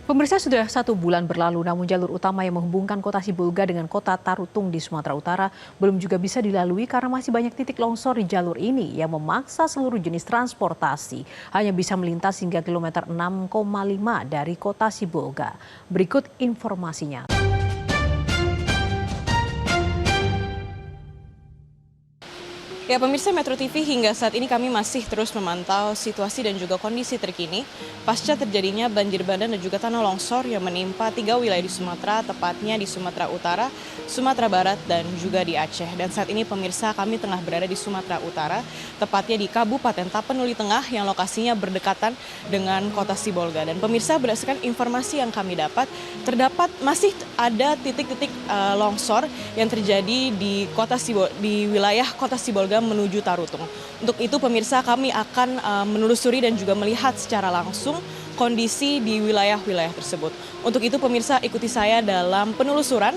Pemirsa, sudah 1 bulan berlalu, namun jalur utama yang menghubungkan kota Sibolga dengan kota Tarutung di Sumatera Utara belum juga bisa dilalui karena masih banyak titik longsor di jalur ini yang memaksa seluruh jenis transportasi hanya bisa melintas hingga kilometer 6,5 dari kota Sibolga. Berikut informasinya. Ya pemirsa Metro TV, hingga saat ini kami masih terus memantau situasi dan juga kondisi terkini pasca terjadinya banjir bandang dan juga tanah longsor yang menimpa 3 wilayah di Sumatera, tepatnya di Sumatera Utara, Sumatera Barat, dan juga di Aceh. Dan saat ini pemirsa, kami tengah berada di Sumatera Utara, tepatnya di Kabupaten Tapanuli Tengah yang lokasinya berdekatan dengan kota Sibolga. Dan pemirsa, berdasarkan informasi yang kami dapat, masih ada titik-titik longsor yang terjadi di wilayah kota Sibolga menuju Tarutung. Untuk itu pemirsa, kami akan menelusuri dan juga melihat secara langsung kondisi di wilayah-wilayah tersebut. Untuk itu pemirsa, ikuti saya dalam penelusuran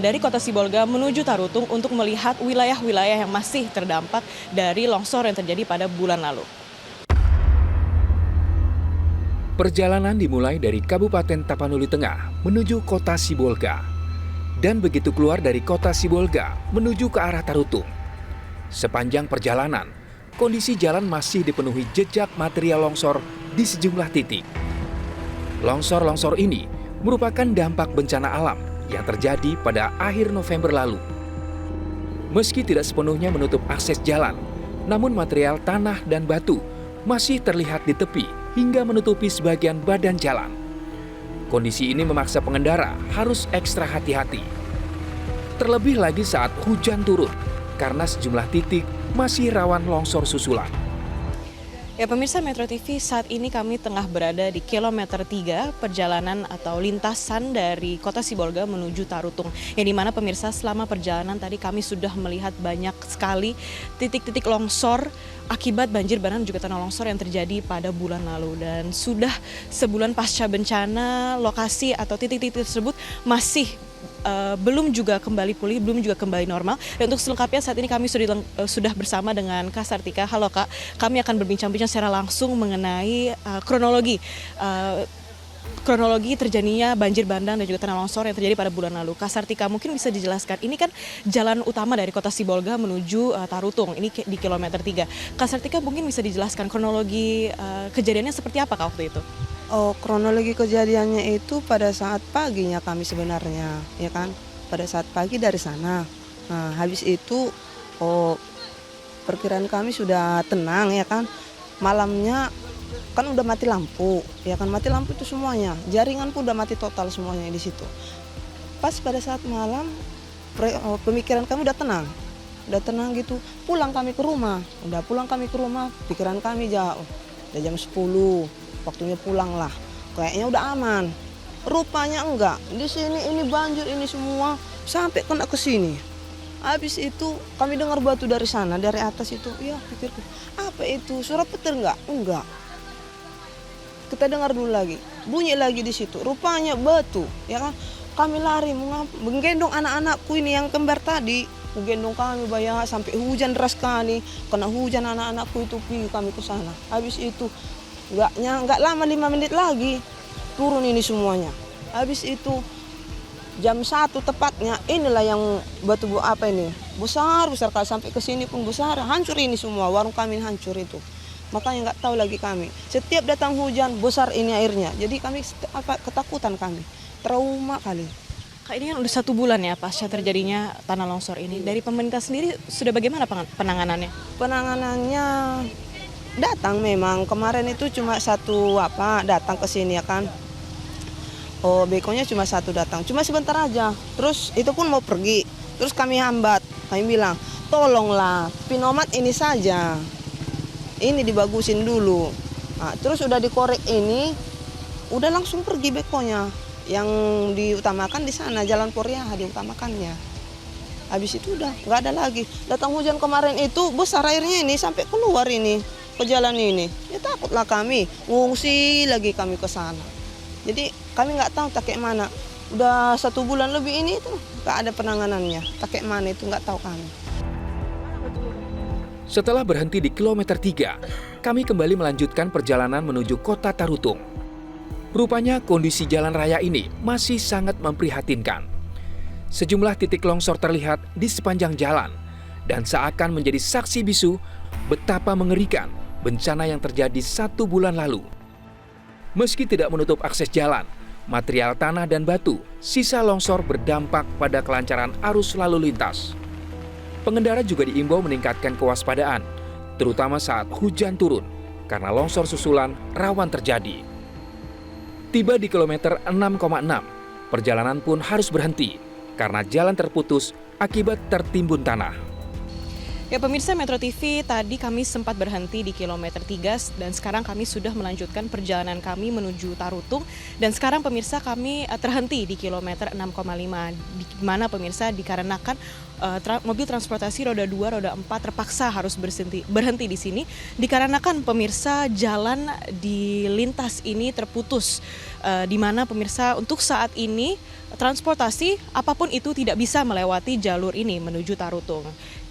dari kota Sibolga menuju Tarutung untuk melihat wilayah-wilayah yang masih terdampak dari longsor yang terjadi pada bulan lalu. Perjalanan dimulai dari Kabupaten Tapanuli Tengah menuju kota Sibolga. Dan begitu keluar dari kota Sibolga menuju ke arah Tarutung. Sepanjang perjalanan, kondisi jalan masih dipenuhi jejak material longsor di sejumlah titik. Longsor-longsor ini merupakan dampak bencana alam yang terjadi pada akhir November lalu. Meski tidak sepenuhnya menutup akses jalan, namun material tanah dan batu masih terlihat di tepi hingga menutupi sebagian badan jalan. Kondisi ini memaksa pengendara harus ekstra hati-hati. Terlebih lagi saat hujan turun, karena sejumlah titik masih rawan longsor susulan. Ya pemirsa Metro TV, saat ini kami tengah berada di kilometer 3 perjalanan atau lintasan dari kota Sibolga menuju Tarutung. Yang dimana pemirsa, selama perjalanan tadi kami sudah melihat banyak sekali titik-titik longsor akibat banjir bandang juga tanah longsor yang terjadi pada bulan lalu. Dan sudah sebulan pasca bencana, lokasi atau titik-titik tersebut masih belum juga kembali pulih, belum juga kembali normal. Dan untuk selengkapnya saat ini kami sudah bersama dengan Kak Sartika. Halo Kak, kami akan berbincang-bincang secara langsung mengenai kronologi terjadinya banjir bandang dan juga tanah longsor yang terjadi pada bulan lalu. Kak Sartika, mungkin bisa dijelaskan, ini kan jalan utama dari kota Sibolga menuju Tarutung, ini di kilometer 3. Kak Sartika, mungkin bisa dijelaskan kronologi kejadiannya seperti apa Kak waktu itu? Oh, kronologi kejadiannya itu pada saat paginya kami sebenarnya, ya kan? Pada saat pagi dari sana. Nah, habis itu perkiraan kami sudah tenang, ya kan? Malamnya kan udah mati lampu, ya kan? Mati lampu itu semuanya. Jaringan pun udah mati total semuanya di situ. Pas pada saat malam pemikiran kami udah tenang. Udah tenang gitu. Pulang kami ke rumah. Pikiran kami jauh. Udah jam 10. Waktunya pulang lah, kayaknya udah aman. Rupanya enggak, di sini ini banjir ini semua sampai kena ke sini. Habis itu kami dengar batu dari sana, dari atas itu. Ya pikirku, apa itu? Suara petir enggak? Enggak. Kita dengar dulu lagi, bunyi lagi di situ. Rupanya batu, ya kan? Kami lari menggendong anak-anakku ini yang kembar tadi. Menggendong kami bayar sampai hujan deras kali. Kena hujan anak-anakku itu pergi kami ke sana. Habis itu Nggak lama 5 menit lagi turun ini semuanya. Habis itu jam 1 tepatnya, inilah yang batu apa ini besar kalau sampai ke sini pun besar, hancur ini semua, warung kami hancur itu. Makanya nggak tahu lagi kami. Setiap datang hujan besar ini airnya. Jadi kami ketakutan kami, trauma kali. Kak, ini kan udah 1 bulan ya pasca terjadinya tanah longsor ini. Dari pemerintah sendiri sudah bagaimana penanganannya? Penanganannya datang memang, kemarin itu cuma satu datang ke sini ya kan. Bekonya cuma satu datang, cuma sebentar aja. Terus itu pun mau pergi, terus kami hambat. Kami bilang, tolonglah pinomat ini saja, ini dibagusin dulu. Nah, terus udah dikorek ini, udah langsung pergi bekonya. Yang diutamakan di sana Jalan Poriah diutamakannya. Habis itu udah nggak ada lagi. Datang hujan kemarin itu besar airnya ini sampai keluar ini ke jalan ini. Ya takutlah kami, ngungsi lagi kami ke sana. Jadi kami nggak tahu tak kayak mana. Udah 1 bulan lebih ini tuh nggak ada penanganannya. Tak kayak mana itu nggak tahu kami. Setelah berhenti di kilometer 3, kami kembali melanjutkan perjalanan menuju kota Tarutung. Rupanya kondisi jalan raya ini masih sangat memprihatinkan. Sejumlah titik longsor terlihat di sepanjang jalan dan seakan menjadi saksi bisu betapa mengerikan bencana yang terjadi 1 bulan lalu. Meski tidak menutup akses jalan, material tanah dan batu, sisa longsor berdampak pada kelancaran arus lalu lintas. Pengendara juga diimbau meningkatkan kewaspadaan, terutama saat hujan turun, karena longsor susulan rawan terjadi. Tiba di kilometer 6,6, perjalanan pun harus berhenti karena jalan terputus akibat tertimbun tanah. Ya pemirsa Metro TV, tadi kami sempat berhenti di kilometer 3 dan sekarang kami sudah melanjutkan perjalanan kami menuju Tarutung. Dan sekarang pemirsa kami terhenti di kilometer 6,5, di mana pemirsa dikarenakan mobil transportasi roda 2, roda 4 terpaksa harus berhenti di sini. Dikarenakan pemirsa jalan di lintas ini terputus, di mana pemirsa untuk saat ini transportasi apapun itu tidak bisa melewati jalur ini menuju Tarutung.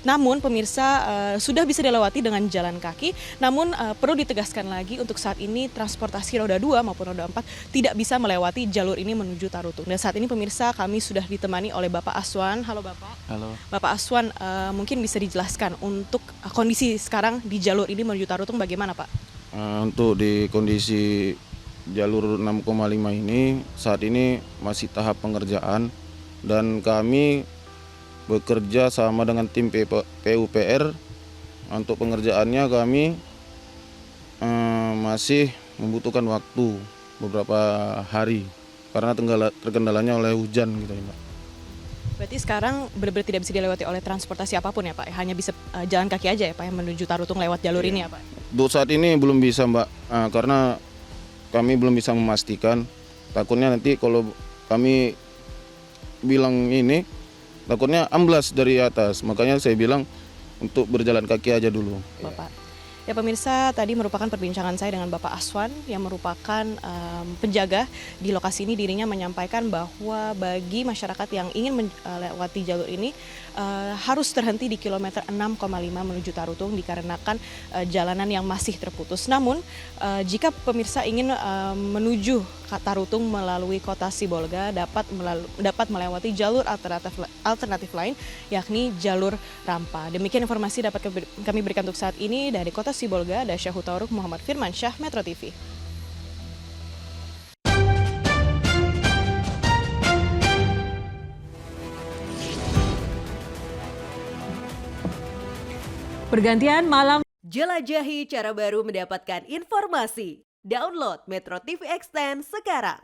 Namun pemirsa sudah bisa dilewati dengan jalan kaki, namun perlu ditegaskan lagi untuk saat ini transportasi roda 2 maupun roda 4 tidak bisa melewati jalur ini menuju Tarutung. Dan saat ini pemirsa kami sudah ditemani oleh Bapak Aswan. Halo Bapak. Halo. Bapak Aswan, mungkin bisa dijelaskan untuk kondisi sekarang di jalur ini menuju Tarutung bagaimana Pak? Untuk di kondisi jalur 6,5 ini saat ini masih tahap pengerjaan dan kami bekerja sama dengan tim PUPR. Untuk pengerjaannya kami masih membutuhkan waktu beberapa hari karena terkendalanya oleh hujan gitu ya Pak. Berarti sekarang benar-benar tidak bisa dilewati oleh transportasi apapun ya Pak? Hanya bisa jalan kaki aja ya Pak yang menuju Tarutung lewat jalur ini ya Pak? Untuk saat ini belum bisa Mbak, karena kami belum bisa memastikan. Takutnya nanti kalau kami bilang ini takutnya amblas dari atas, makanya saya bilang untuk berjalan kaki aja dulu. Bapak. Ya pemirsa, tadi merupakan perbincangan saya dengan Bapak Aswan yang merupakan penjaga di lokasi ini. Dirinya menyampaikan bahwa bagi masyarakat yang ingin melewati jalur ini harus terhenti di kilometer 6,5 menuju Tarutung dikarenakan jalanan yang masih terputus. Namun jika pemirsa ingin menuju Tarutung melalui kota Sibolga dapat melewati jalur alternatif lain yakni jalur Rampa. Demikian informasi dapat kami berikan untuk saat ini dari kota Sibolga. Dasya Hutauruk, Muhammad Firmansyah, Metro TV. Pergantian malam. Jelajahi cara baru mendapatkan informasi. Download Metro TV Extend sekarang.